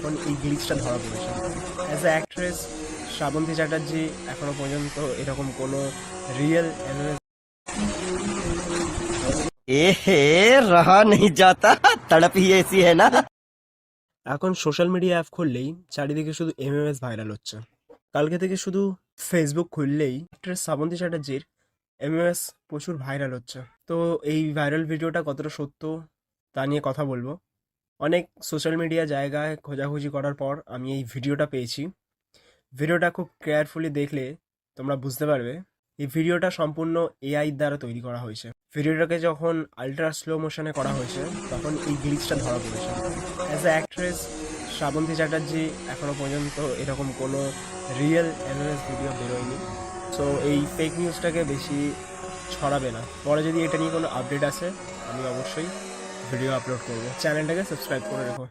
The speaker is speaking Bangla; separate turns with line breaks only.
তখন এই গ্লিচটা ধরা পড়েছে। As a actress Srabanti Chatterjee এখনো পর্যন্ত এরকম কোনো রিয়েল এমএমএস
ए रहा नहीं जाता, तड़प ही ऐसी है ना।
এখন সোশ্যাল মিডিয়া অ্যাপ খুললেই চারিদিকে শুধু এমএমএস ভাইরাল হচ্ছে। কালকে থেকে শুধু ফেসবুক খুললেই অ্যাক্ট্রেস শ্রাবন্তী চ্যাটার্জির এমএমএস প্রচুর ভাইরাল হচ্ছে। তো এই ভাইরাল ভিডিওটা কতটা সত্য তা নিয়ে কথা বলবো। অনেক সোশ্যাল মিডিয়া জায়গায় খোঁজাখুঁজি করার পর আমি এই ভিডিওটা পেয়েছি। ভিডিওটা খুব কেয়ারফুলি দেখলে তোমরা বুঝতে পারবে এই ভিডিওটা সম্পূর্ণ এআই দ্বারা তৈরি করা হয়েছে। ভিডিওটাকে যখন আল্ট্রা স্লো মোশনে করা হয়েছে তখন এই গ্লিচটা ধরা পড়েছে। As a actress Srabanti Chatterjee এখনো পর্যন্ত এরকম কোনো রিয়েল এমএমএস ভিডিও বেরোয়নি। সো এই ফেক নিউজটাকে বেশি ছড়াবে না। পরে যদি এটা নিয়ে কোনো আপডেট আসে আমি অবশ্যই ভিডিও আপলোড করবো। চ্যানেলটাকে সাবস্ক্রাইব করে রেখো।